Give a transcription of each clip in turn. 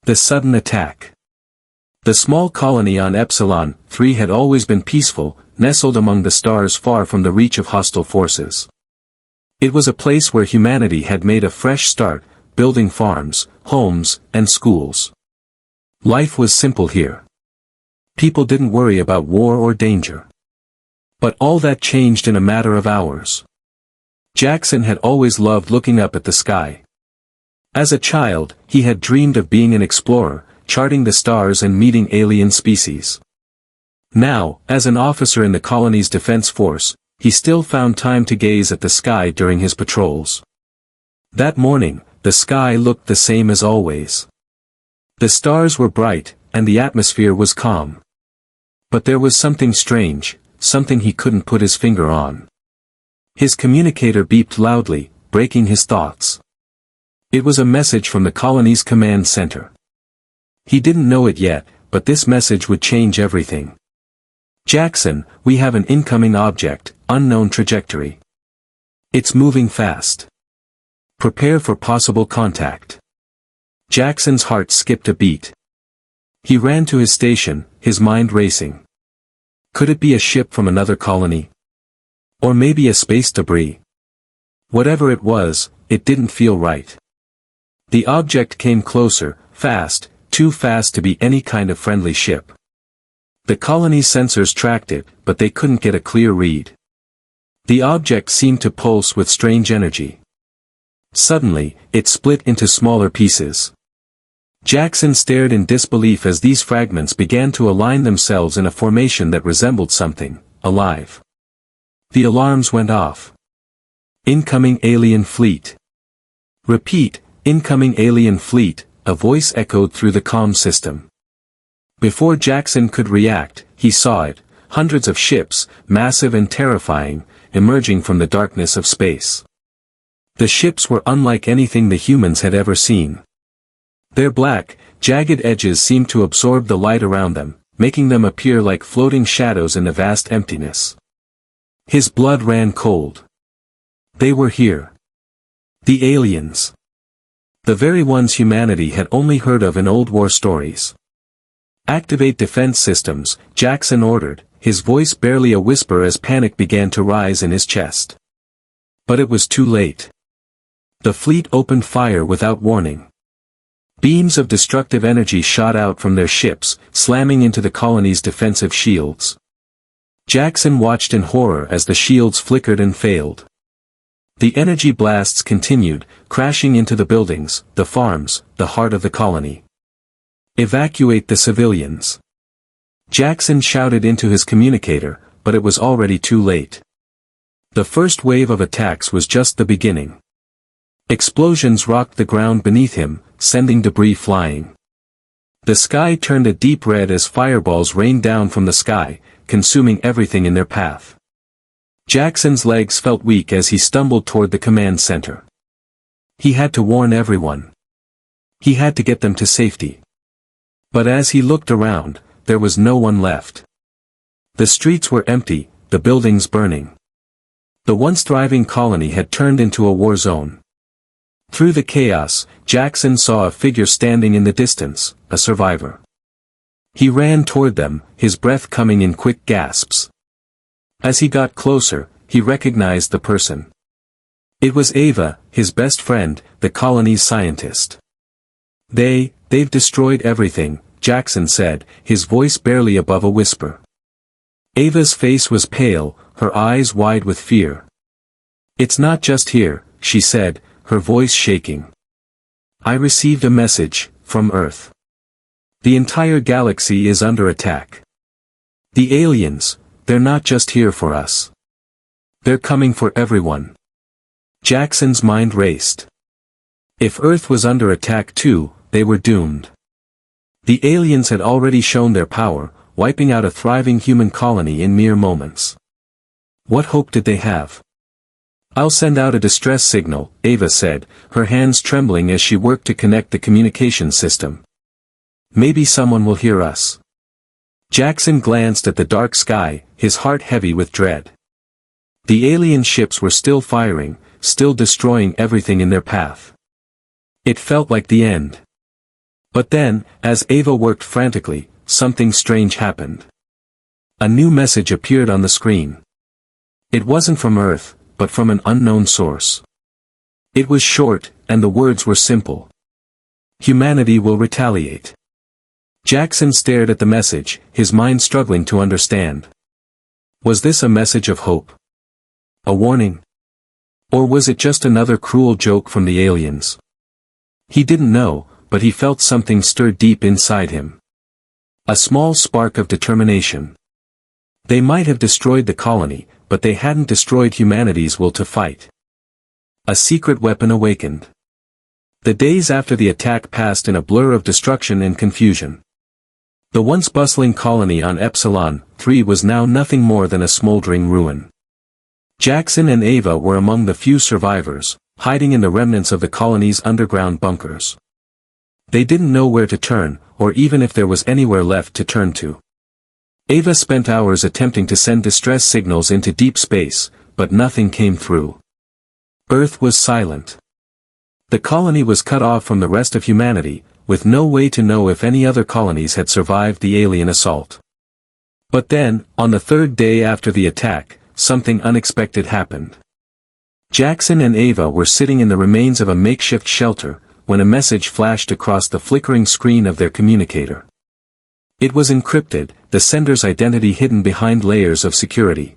The sudden attack. The small colony on Epsilon 3 had always been peaceful, nestled among the stars far from the reach of hostile forces. It was a place where humanity had made a fresh start, building farms, homes, and schools. Life was simple here. People didn't worry about war or danger. But all that changed in a matter of hours. Jackson had always loved looking up at the sky. As a child, he had dreamed of being an explorer, charting the stars and meeting alien species. Now, as an officer in the colony's defense force, he still found time to gaze at the sky during his patrols. That morning, the sky looked the same as always. The stars were bright, and the atmosphere was calm. But there was something strange, something he couldn't put his finger on. His communicator beeped loudly, breaking his thoughts. It was a message from the colony's command center. He didn't know it yet, but this message would change everything. Jackson, we have an incoming object, unknown trajectory. It's moving fast. Prepare for possible contact. Jackson's heart skipped a beat. He ran to his station, his mind racing. Could it be a ship from another colony? Or maybe a space debris? Whatever it was, it didn't feel right. The object came closer, fast, too fast to be any kind of friendly ship. The colony's sensors tracked it, but they couldn't get a clear read. The object seemed to pulse with strange energy. Suddenly, it split into smaller pieces. Jackson stared in disbelief as these fragments began to align themselves in a formation that resembled something alive. The alarms went off. Incoming alien fleet. Repeat, incoming alien fleet, a voice echoed through the comm system. Before Jackson could react, he saw it, hundreds of ships, massive and terrifying, emerging from the darkness of space. The ships were unlike anything the humans had ever seen. Their black, jagged edges seemed to absorb the light around them, making them appear like floating shadows in the vast emptiness. His blood ran cold. They were here. The aliens. The very ones humanity had only heard of in old war stories. Activate defense systems, Jackson ordered, his voice barely a whisper as panic began to rise in his chest. But it was too late. The fleet opened fire without warning. Beams of destructive energy shot out from their ships, slamming into the colony's defensive shields. Jackson watched in horror as the shields flickered and failed. The energy blasts continued, crashing into the buildings, the farms, the heart of the colony. Evacuate the civilians. Jackson shouted into his communicator, but it was already too late. The first wave of attacks was just the beginning. Explosions rocked the ground beneath him, sending debris flying. The sky turned a deep red as fireballs rained down from the sky, consuming everything in their path. Jackson's legs felt weak as he stumbled toward the command center. He had to warn everyone. He had to get them to safety. But as he looked around, there was no one left. The streets were empty, the buildings burning. The once thriving colony had turned into a war zone. Through the chaos, Jackson saw a figure standing in the distance, a survivor. He ran toward them, his breath coming in quick gasps. As he got closer, he recognized the person. It was Ava, his best friend, the colony's scientist. They've destroyed everything, Jackson said, his voice barely above a whisper. Ava's face was pale, her eyes wide with fear. It's not just here, she said, her voice shaking. I received a message, from Earth. The entire galaxy is under attack. The aliens, they're not just here for us. They're coming for everyone. Jackson's mind raced. If Earth was under attack too, they were doomed. The aliens had already shown their power, wiping out a thriving human colony in mere moments. What hope did they have? I'll send out a distress signal, Ava said, her hands trembling as she worked to connect the communication system. Maybe someone will hear us. Jackson glanced at the dark sky, his heart heavy with dread. The alien ships were still firing, still destroying everything in their path. It felt like the end. But then, as Ava worked frantically, something strange happened. A new message appeared on the screen. It wasn't from Earth, but from an unknown source. It was short, and the words were simple. Humanity will retaliate. Jackson stared at the message, his mind struggling to understand. Was this a message of hope? A warning? Or was it just another cruel joke from the aliens? He didn't know, but he felt something stir deep inside him. A small spark of determination. They might have destroyed the colony, but they hadn't destroyed humanity's will to fight. A secret weapon awakened. The days after the attack passed in a blur of destruction and confusion. The once bustling colony on Epsilon 3 was now nothing more than a smoldering ruin. Jackson and Ava were among the few survivors, hiding in the remnants of the colony's underground bunkers. They didn't know where to turn, or even if there was anywhere left to turn to. Ava spent hours attempting to send distress signals into deep space, but nothing came through. Earth was silent. The colony was cut off from the rest of humanity, with no way to know if any other colonies had survived the alien assault. But then, on the third day after the attack, something unexpected happened. Jackson and Ava were sitting in the remains of a makeshift shelter, when a message flashed across the flickering screen of their communicator. It was encrypted, the sender's identity hidden behind layers of security.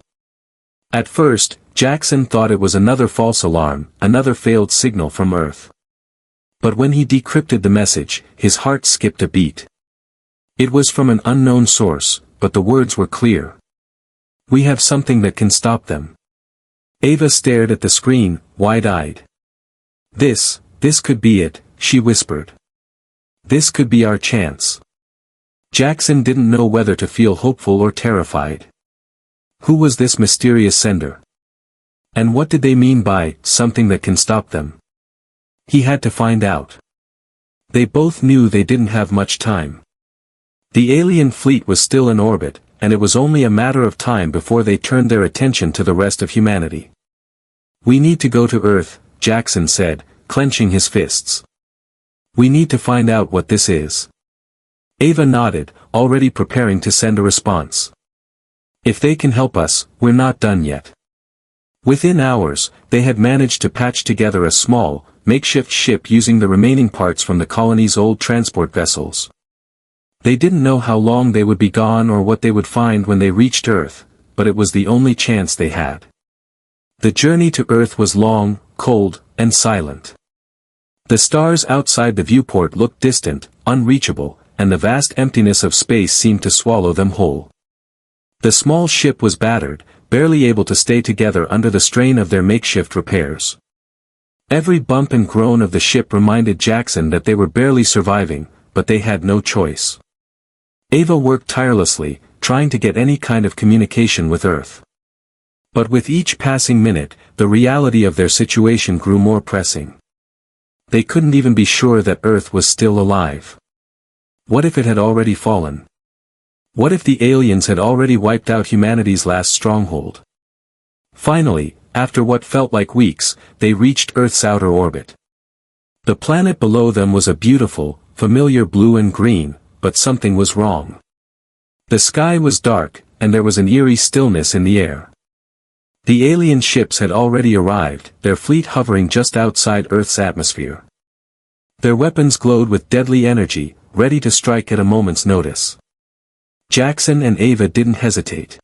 At first, Jackson thought it was another false alarm, another failed signal from Earth. But when he decrypted the message, his heart skipped a beat. It was from an unknown source, but the words were clear. We have something that can stop them. Ava stared at the screen, wide-eyed. This could be it, she whispered. This could be our chance. Jackson didn't know whether to feel hopeful or terrified. Who was this mysterious sender? And what did they mean by, something that can stop them? He had to find out. They both knew they didn't have much time. The alien fleet was still in orbit, and it was only a matter of time before they turned their attention to the rest of humanity. We need to go to Earth, Jackson said, clenching his fists. We need to find out what this is. Ava nodded, already preparing to send a response. If they can help us, we're not done yet. Within hours, they had managed to patch together a small, makeshift ship using the remaining parts from the colony's old transport vessels. They didn't know how long they would be gone or what they would find when they reached Earth, but it was the only chance they had. The journey to Earth was long, cold, and silent. The stars outside the viewport looked distant, unreachable, and the vast emptiness of space seemed to swallow them whole. The small ship was battered, barely able to stay together under the strain of their makeshift repairs. Every bump and groan of the ship reminded Jackson that they were barely surviving, but they had no choice. Ava worked tirelessly, trying to get any kind of communication with Earth. But with each passing minute, the reality of their situation grew more pressing. They couldn't even be sure that Earth was still alive. What if it had already fallen? What if the aliens had already wiped out humanity's last stronghold? Finally, after what felt like weeks, they reached Earth's outer orbit. The planet below them was a beautiful, familiar blue and green, but something was wrong. The sky was dark, and there was an eerie stillness in the air. The alien ships had already arrived, their fleet hovering just outside Earth's atmosphere. Their weapons glowed with deadly energy, ready to strike at a moment's notice. Jackson and Ava didn't hesitate.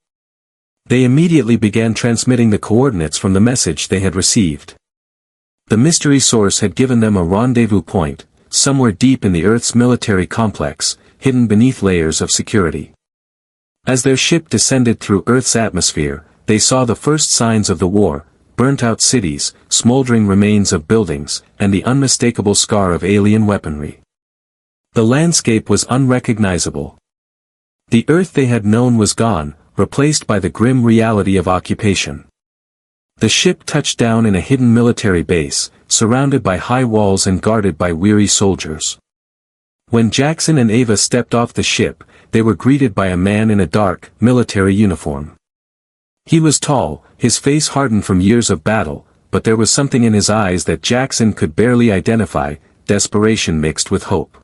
They immediately began transmitting the coordinates from the message they had received. The mystery source had given them a rendezvous point, somewhere deep in the Earth's military complex, hidden beneath layers of security. As their ship descended through Earth's atmosphere, they saw the first signs of the war, burnt-out cities, smoldering remains of buildings, and the unmistakable scar of alien weaponry. The landscape was unrecognizable. The Earth they had known was gone, replaced by the grim reality of occupation. The ship touched down in a hidden military base, surrounded by high walls and guarded by weary soldiers. When Jackson and Ava stepped off the ship, they were greeted by a man in a dark, military uniform. He was tall, his face hardened from years of battle, but there was something in his eyes that Jackson could barely identify, desperation mixed with hope.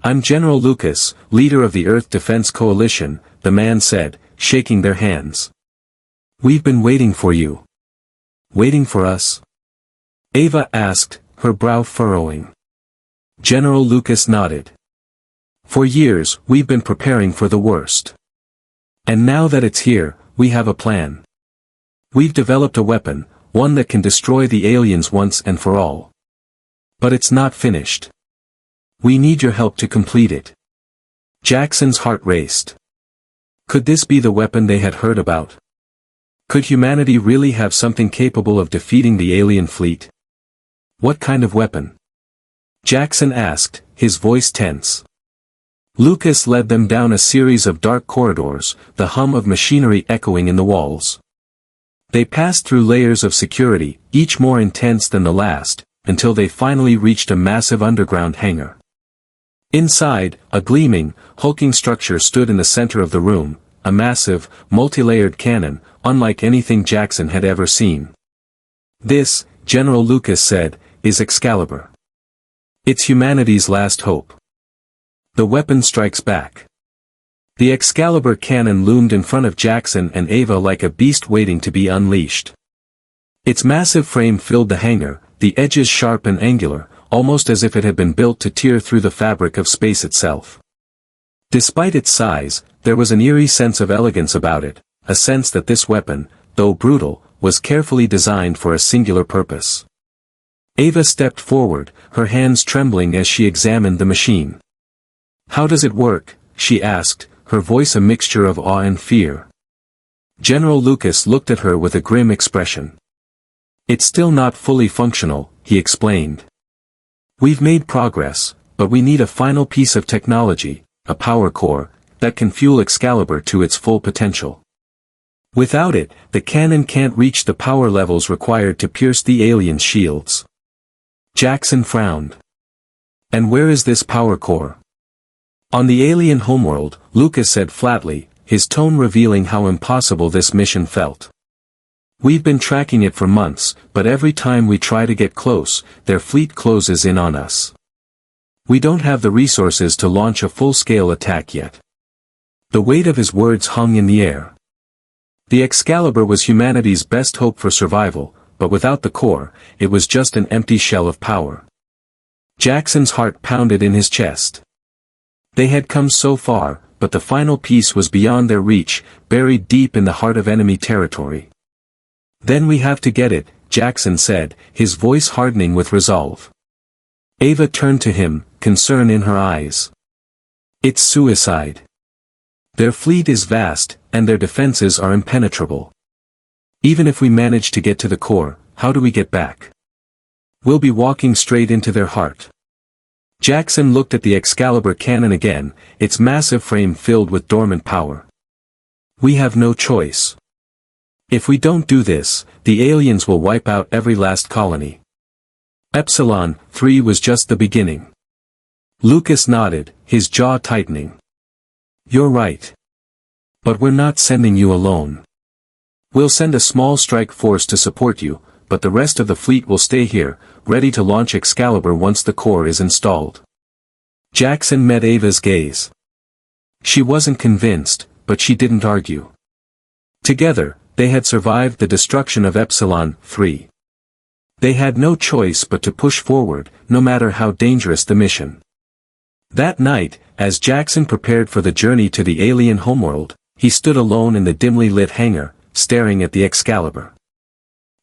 "I'm General Lucas, leader of the Earth Defense Coalition," the man said, shaking their hands. "We've been waiting for you." "Waiting for us?" Ava asked, her brow furrowing. General Lucas nodded. "For years, we've been preparing for the worst. And now that it's here, we have a plan. We've developed a weapon, one that can destroy the aliens once and for all. But it's not finished. We need your help to complete it." Jackson's heart raced. Could this be the weapon they had heard about? Could humanity really have something capable of defeating the alien fleet? What kind of weapon? Jackson asked, his voice tense. Lucas led them down a series of dark corridors, the hum of machinery echoing in the walls. They passed through layers of security, each more intense than the last, until they finally reached a massive underground hangar. Inside, a gleaming, hulking structure stood in the center of the room, a massive, multi-layered cannon, unlike anything Jackson had ever seen. "This," General Lucas said, "is Excalibur. It's humanity's last hope. The weapon strikes back." The Excalibur cannon loomed in front of Jackson and Ava like a beast waiting to be unleashed. Its massive frame filled the hangar, the edges sharp and angular, almost as if it had been built to tear through the fabric of space itself. Despite its size, there was an eerie sense of elegance about it, a sense that this weapon, though brutal, was carefully designed for a singular purpose. Ava stepped forward, her hands trembling as she examined the machine. "How does it work?" she asked, her voice a mixture of awe and fear. General Lucas looked at her with a grim expression. "It's still not fully functional," he explained. "We've made progress, but we need a final piece of technology, a power core, that can fuel Excalibur to its full potential. Without it, the cannon can't reach the power levels required to pierce the alien shields." Jackson frowned. "And where is this power core?" "On the alien homeworld," Lucas said flatly, his tone revealing how impossible this mission felt. "We've been tracking it for months, but every time we try to get close, their fleet closes in on us. We don't have the resources to launch a full-scale attack yet." The weight of his words hung in the air. The Excalibur was humanity's best hope for survival, but without the core, it was just an empty shell of power. Jackson's heart pounded in his chest. They had come so far, but the final piece was beyond their reach, buried deep in the heart of enemy territory. "Then we have to get it," Jackson said, his voice hardening with resolve. Ava turned to him, concern in her eyes. "It's suicide. Their fleet is vast, and their defenses are impenetrable. Even if we manage to get to the core, how do we get back? We'll be walking straight into their heart." Jackson looked at the Excalibur cannon again, its massive frame filled with dormant power. "We have no choice. If we don't do this, the aliens will wipe out every last colony. Epsilon 3 was just the beginning." Lucas nodded, his jaw tightening. "You're right. But we're not sending you alone. We'll send a small strike force to support you, but the rest of the fleet will stay here, ready to launch Excalibur once the core is installed." Jackson met Ava's gaze. She wasn't convinced, but she didn't argue. Together, they had survived the destruction of Epsilon 3. They had no choice but to push forward, no matter how dangerous the mission. That night, as Jackson prepared for the journey to the alien homeworld, he stood alone in the dimly lit hangar, staring at the Excalibur.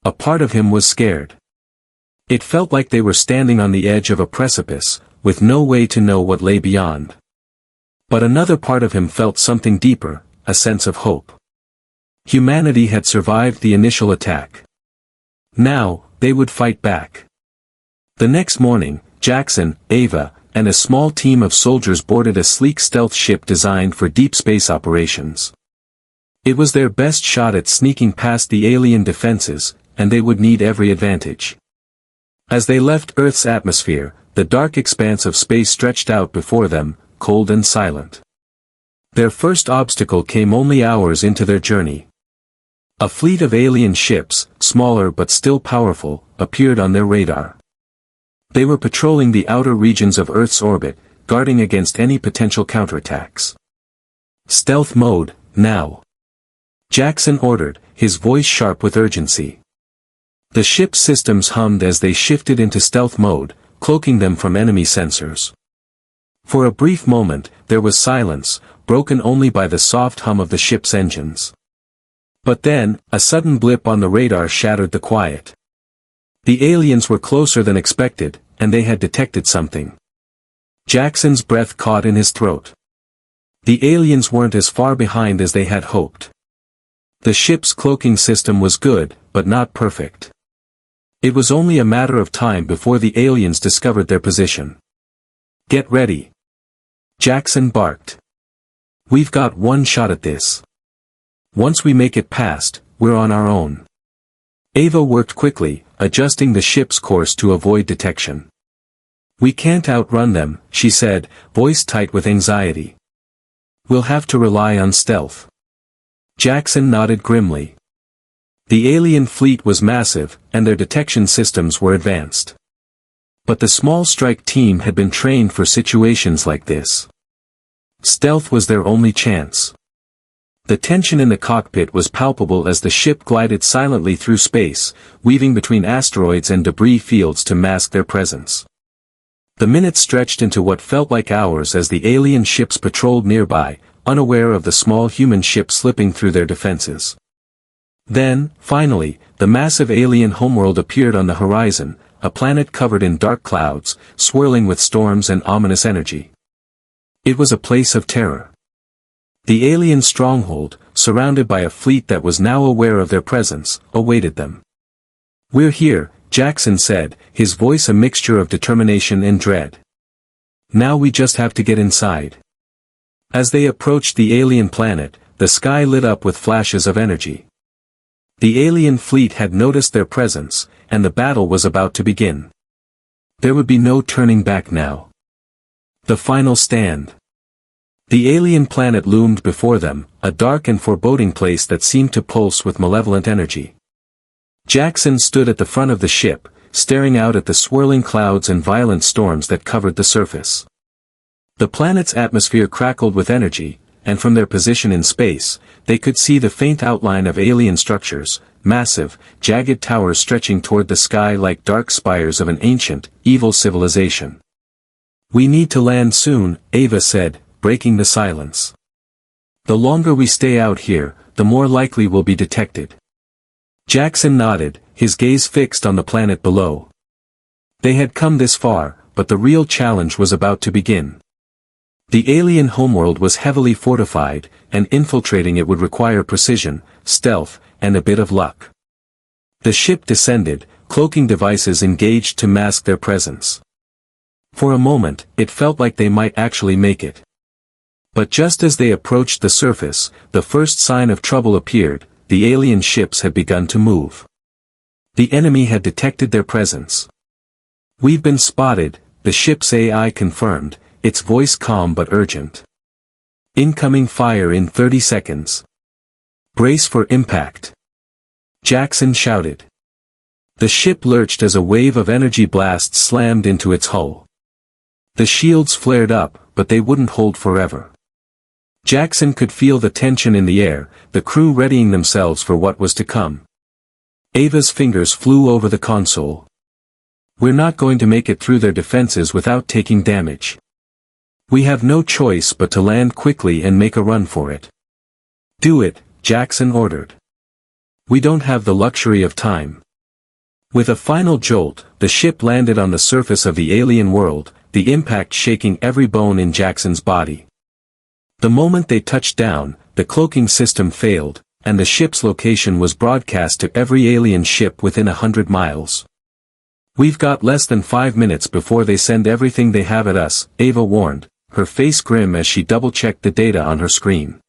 A part of him was scared. It felt like they were standing on the edge of a precipice, with no way to know what lay beyond. But another part of him felt something deeper, a sense of hope. Humanity had survived the initial attack. Now, they would fight back. The next morning, Jackson, Ava, and a small team of soldiers boarded a sleek stealth ship designed for deep space operations. It was their best shot at sneaking past the alien defenses, and they would need every advantage. As they left Earth's atmosphere, the dark expanse of space stretched out before them, cold and silent. Their first obstacle came only hours into their journey. A fleet of alien ships, smaller but still powerful, appeared on their radar. They were patrolling the outer regions of Earth's orbit, guarding against any potential counterattacks. "Stealth mode, now," Jackson ordered, his voice sharp with urgency. The ship's systems hummed as they shifted into stealth mode, cloaking them from enemy sensors. For a brief moment, there was silence, broken only by the soft hum of the ship's engines. But then, a sudden blip on the radar shattered the quiet. The aliens were closer than expected, and they had detected something. Jackson's breath caught in his throat. The aliens weren't as far behind as they had hoped. The ship's cloaking system was good, but not perfect. It was only a matter of time before the aliens discovered their position. "Get ready," Jackson barked. "We've got one shot at this. Once we make it past, we're on our own." Ava worked quickly, adjusting the ship's course to avoid detection. "We can't outrun them," she said, voice tight with anxiety. "We'll have to rely on stealth." Jackson nodded grimly. The alien fleet was massive, and their detection systems were advanced. But the small strike team had been trained for situations like this. Stealth was their only chance. The tension in the cockpit was palpable as the ship glided silently through space, weaving between asteroids and debris fields to mask their presence. The minutes stretched into what felt like hours as the alien ships patrolled nearby, unaware of the small human ship slipping through their defenses. Then, finally, the massive alien homeworld appeared on the horizon, a planet covered in dark clouds, swirling with storms and ominous energy. It was a place of terror. The alien stronghold, surrounded by a fleet that was now aware of their presence, awaited them. "We're here," Jackson said, his voice a mixture of determination and dread. "Now we just have to get inside." As they approached the alien planet, the sky lit up with flashes of energy. The alien fleet had noticed their presence, and the battle was about to begin. There would be no turning back now. The final stand. The alien planet loomed before them, a dark and foreboding place that seemed to pulse with malevolent energy. Jackson stood at the front of the ship, staring out at the swirling clouds and violent storms that covered the surface. The planet's atmosphere crackled with energy, and from their position in space, they could see the faint outline of alien structures, massive, jagged towers stretching toward the sky like dark spires of an ancient, evil civilization. "We need to land soon," Ava said, breaking the silence. "The longer we stay out here, the more likely we'll be detected." Jackson nodded, his gaze fixed on the planet below. They had come this far, but the real challenge was about to begin. The alien homeworld was heavily fortified, and infiltrating it would require precision, stealth, and a bit of luck. The ship descended, cloaking devices engaged to mask their presence. For a moment, it felt like they might actually make it. But just as they approached the surface, the first sign of trouble appeared. The alien ships had begun to move. The enemy had detected their presence. "We've been spotted," the ship's AI confirmed, its voice calm but urgent. "Incoming fire in 30 seconds. Brace for impact," Jackson shouted. The ship lurched as a wave of energy blasts slammed into its hull. The shields flared up, but they wouldn't hold forever. Jackson could feel the tension in the air, the crew readying themselves for what was to come. Ava's fingers flew over the console. "We're not going to make it through their defenses without taking damage. We have no choice but to land quickly and make a run for it." "Do it," Jackson ordered. "We don't have the luxury of time." With a final jolt, the ship landed on the surface of the alien world, the impact shaking every bone in Jackson's body. The moment they touched down, the cloaking system failed, and the ship's location was broadcast to every alien ship within 100 miles. "We've got less than 5 minutes before they send everything they have at us," Ava warned, her face grim as she double-checked the data on her screen.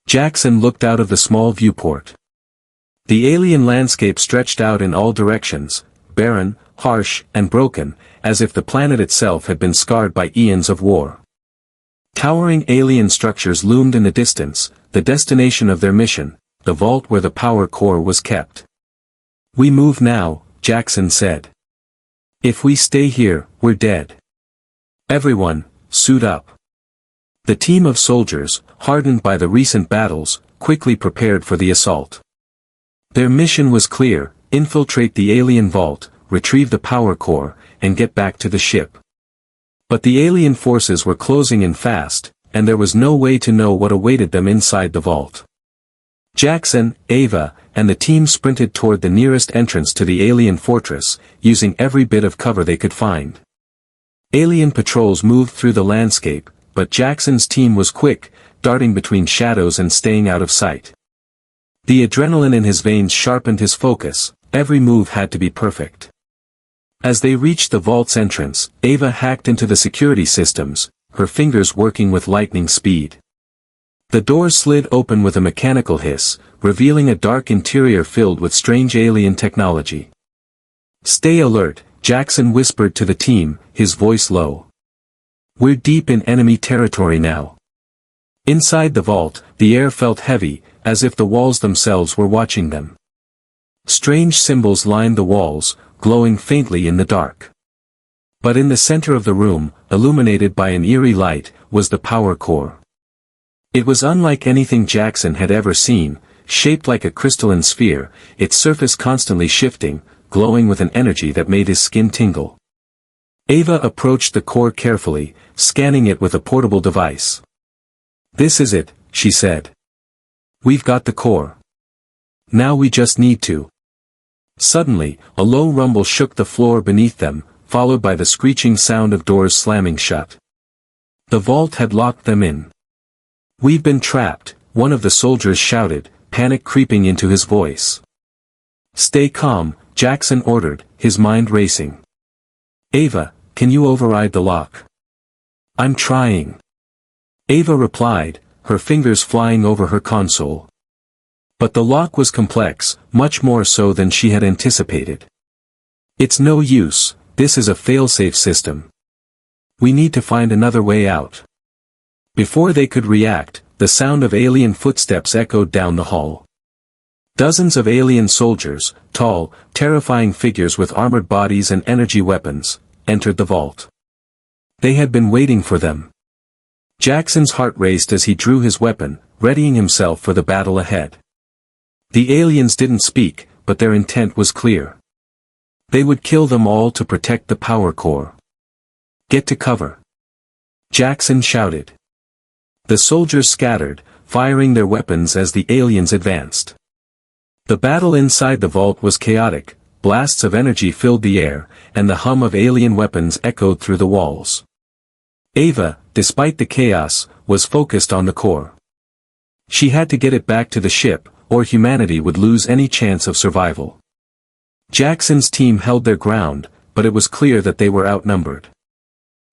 Jackson looked out of the small viewport. The alien landscape stretched out in all directions, barren, harsh, and broken, as if the planet itself had been scarred by eons of war. Towering alien structures loomed in the distance, the destination of their mission, the vault where the power core was kept. "We move now," Jackson said. "If we stay here, we're dead." "Everyone, suit up. The team of soldiers, hardened by the recent battles, quickly prepared for the assault. Their mission was clear: infiltrate the alien vault, retrieve the power core, and get back to the ship. But the alien forces were closing in fast, and there was no way to know what awaited them inside the vault. Jackson, Ava, and the team sprinted toward the nearest entrance to the alien fortress, using every bit of cover they could find. Alien patrols moved through the landscape, but Jackson's team was quick, darting between shadows and staying out of sight. The adrenaline in his veins sharpened his focus. Every move had to be perfect. As they reached the vault's entrance, Ava hacked into the security systems, her fingers working with lightning speed. The door slid open with a mechanical hiss, revealing a dark interior filled with strange alien technology. "Stay alert," Jackson whispered to the team, his voice low. "We're deep in enemy territory now." Inside the vault, the air felt heavy, as if the walls themselves were watching them. Strange symbols lined the walls, glowing faintly in the dark. But in the center of the room, illuminated by an eerie light, was the power core. It was unlike anything Jackson had ever seen, shaped like a crystalline sphere, its surface constantly shifting, glowing with an energy that made his skin tingle. Ava approached the core carefully, scanning it with a portable device. "This is it," she said. "We've got the core. Now we just need to." Suddenly, a low rumble shook the floor beneath them, followed by the screeching sound of doors slamming shut. The vault had locked them in. "We've been trapped," one of the soldiers shouted, panic creeping into his voice. "Stay calm," Jackson ordered, his mind racing. "Ava, can you override the lock?" "I'm trying." Ava replied, her fingers flying over her console. But the lock was complex, much more so than she had anticipated. "It's no use, this is a failsafe system. We need to find another way out." Before they could react, the sound of alien footsteps echoed down the hall. Dozens of alien soldiers, tall, terrifying figures with armored bodies and energy weapons, entered the vault. They had been waiting for them. Jackson's heart raced as he drew his weapon, readying himself for the battle ahead. The aliens didn't speak, but their intent was clear. They would kill them all to protect the power core. "Get to cover!" Jackson shouted. The soldiers scattered, firing their weapons as the aliens advanced. The battle inside the vault was chaotic, blasts of energy filled the air, and the hum of alien weapons echoed through the walls. Ava, despite the chaos, was focused on the core. She had to get it back to the ship, or humanity would lose any chance of survival. Jackson's team held their ground, but it was clear that they were outnumbered.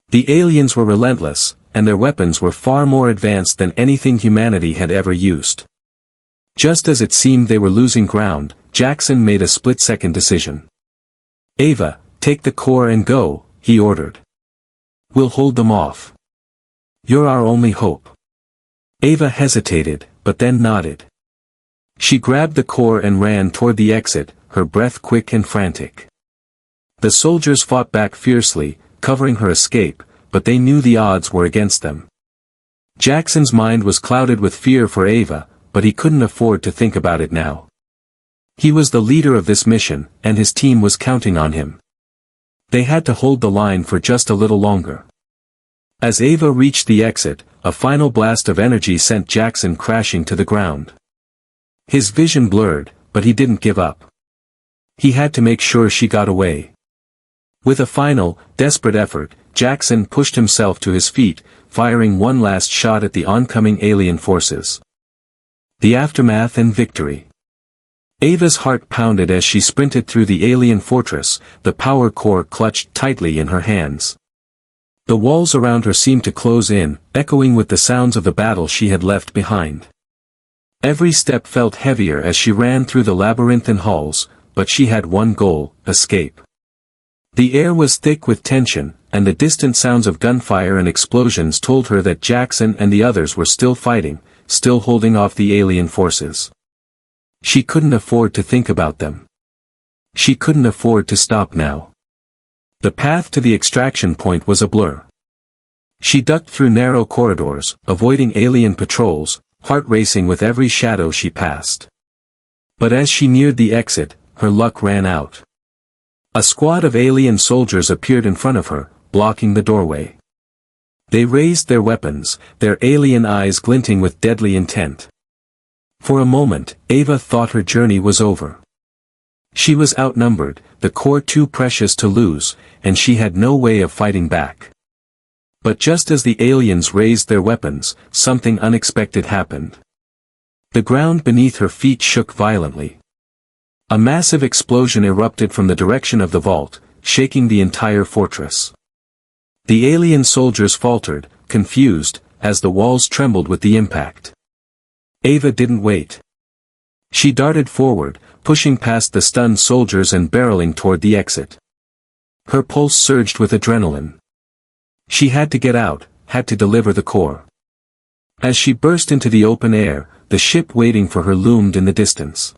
The aliens were relentless, and their weapons were far more advanced than anything humanity had ever used. Just as it seemed they were losing ground, Jackson made a split-second decision. "Ava, take the core and go," he ordered. "We'll hold them off. You're our only hope." Ava hesitated, but then nodded. She grabbed the core and ran toward the exit, her breath quick and frantic. The soldiers fought back fiercely, covering her escape, but they knew the odds were against them. Jackson's mind was clouded with fear for Ava, but he couldn't afford to think about it now. He was the leader of this mission, and his team was counting on him. They had to hold the line for just a little longer. As Ava reached the exit, a final blast of energy sent Jackson crashing to the ground. His vision blurred, but he didn't give up. He had to make sure she got away. With a final, desperate effort, Jackson pushed himself to his feet, firing one last shot at the oncoming alien forces. The aftermath and victory. Ava's heart pounded as she sprinted through the alien fortress, the power core clutched tightly in her hands. The walls around her seemed to close in, echoing with the sounds of the battle she had left behind. Every step felt heavier as she ran through the labyrinthine halls, but she had one goal: escape. The air was thick with tension, and the distant sounds of gunfire and explosions told her that Jackson and the others were still fighting, still holding off the alien forces. She couldn't afford to think about them. She couldn't afford to stop now. The path to the extraction point was a blur. She ducked through narrow corridors, avoiding alien patrols, heart racing with every shadow she passed. But as she neared the exit, her luck ran out. A squad of alien soldiers appeared in front of her, blocking the doorway. They raised their weapons, their alien eyes glinting with deadly intent. For a moment, Ava thought her journey was over. She was outnumbered, the core too precious to lose, and she had no way of fighting back. But just as the aliens raised their weapons, something unexpected happened. The ground beneath her feet shook violently. A massive explosion erupted from the direction of the vault, shaking the entire fortress. The alien soldiers faltered, confused, as the walls trembled with the impact. Ava didn't wait. She darted forward, pushing past the stunned soldiers and barreling toward the exit. Her pulse surged with adrenaline. She had to get out, had to deliver the core. As she burst into the open air, the ship waiting for her loomed in the distance.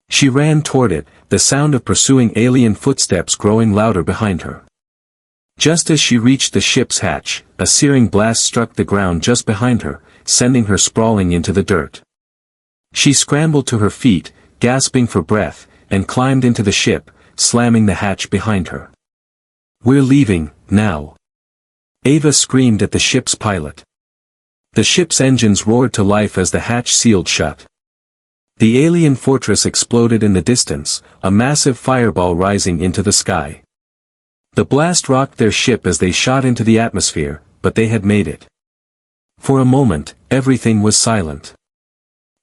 She ran toward it, the sound of pursuing alien footsteps growing louder behind her. Just as she reached the ship's hatch, a searing blast struck the ground just behind her, sending her sprawling into the dirt. She scrambled to her feet, gasping for breath, and climbed into the ship, slamming the hatch behind her. "We're leaving, now!" Ava screamed at the ship's pilot. The ship's engines roared to life as the hatch sealed shut. The alien fortress exploded in the distance, a massive fireball rising into the sky. The blast rocked their ship as they shot into the atmosphere, but they had made it. For a moment, everything was silent.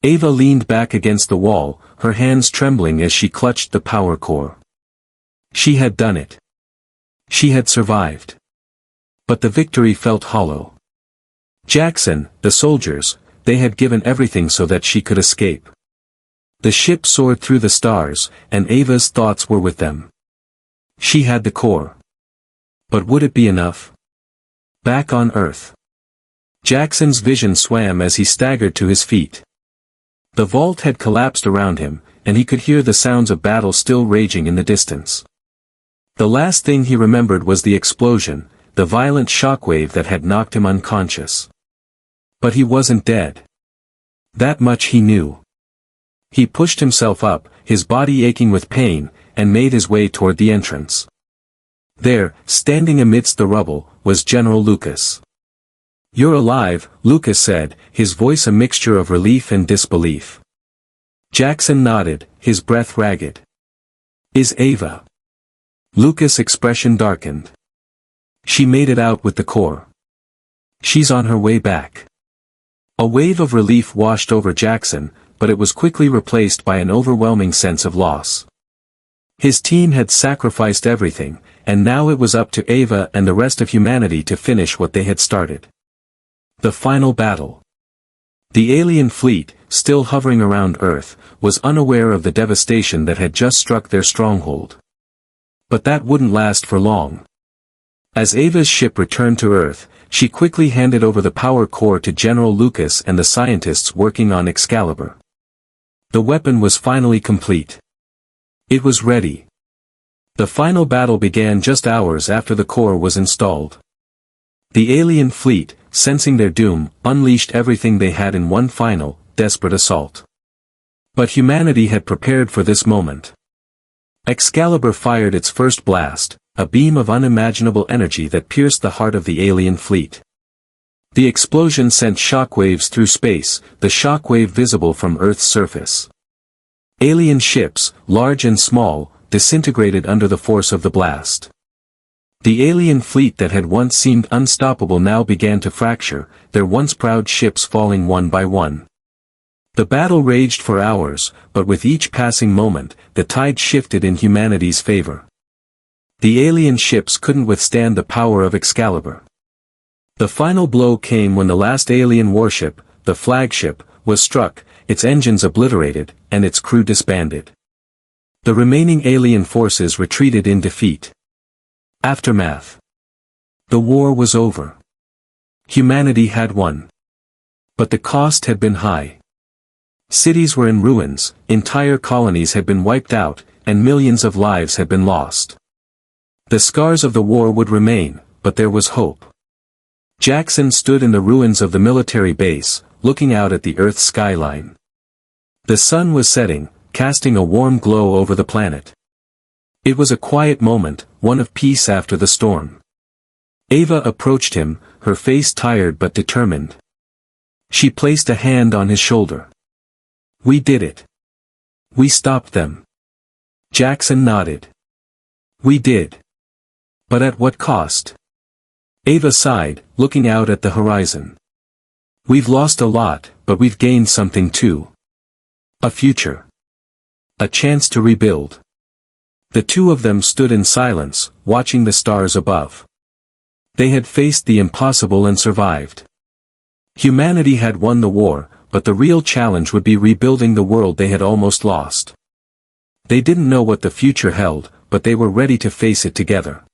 Ava leaned back against the wall, her hands trembling as she clutched the power core. She had done it. She had survived. But the victory felt hollow. Jackson, the soldiers, they had given everything so that she could escape. The ship soared through the stars, and Ava's thoughts were with them. She had the core. But would it be enough? Back on Earth. Jackson's vision swam as he staggered to his feet. The vault had collapsed around him, and he could hear the sounds of battle still raging in the distance. The last thing he remembered was the explosion, the violent shockwave that had knocked him unconscious. But he wasn't dead. That much he knew. He pushed himself up, his body aching with pain, and made his way toward the entrance. There, standing amidst the rubble, was General Lucas. "You're alive," Lucas said, his voice a mixture of relief and disbelief. Jackson nodded, his breath ragged. "Is Ava?" Lucas' expression darkened. "She made it out with the core. She's on her way back." A wave of relief washed over Jackson, but it was quickly replaced by an overwhelming sense of loss. His team had sacrificed everything, and now it was up to Ava and the rest of humanity to finish what they had started. The final battle. The alien fleet, still hovering around Earth, was unaware of the devastation that had just struck their stronghold. But that wouldn't last for long. As Ava's ship returned to Earth, she quickly handed over the power core to General Lucas and the scientists working on Excalibur. The weapon was finally complete. It was ready. The final battle began just hours after the core was installed. The alien fleet, sensing their doom, unleashed everything they had in one final, desperate assault. But humanity had prepared for this moment. Excalibur fired its first blast, a beam of unimaginable energy that pierced the heart of the alien fleet. The explosion sent shockwaves through space, the shockwave visible from Earth's surface. Alien ships, large and small, disintegrated under the force of the blast. The alien fleet that had once seemed unstoppable now began to fracture, their once proud ships falling one by one. The battle raged for hours, but with each passing moment, the tide shifted in humanity's favor. The alien ships couldn't withstand the power of Excalibur. The final blow came when the last alien warship, the flagship, was struck, its engines obliterated, and its crew disbanded. The remaining alien forces retreated in defeat. Aftermath. The war was over. Humanity had won. But the cost had been high. Cities were in ruins, entire colonies had been wiped out, and millions of lives had been lost. The scars of the war would remain, but there was hope. Jackson stood in the ruins of the military base, looking out at the Earth's skyline. The sun was setting, casting a warm glow over the planet. It was a quiet moment, one of peace after the storm. Ava approached him, her face tired but determined. She placed a hand on his shoulder. "We did it. We stopped them." Jackson nodded. "We did. But at what cost?" Ava sighed, looking out at the horizon. "We've lost a lot, but we've gained something too. A future. A chance to rebuild." The two of them stood in silence, watching the stars above. They had faced the impossible and survived. Humanity had won the war, but the real challenge would be rebuilding the world they had almost lost. They didn't know what the future held, but they were ready to face it together.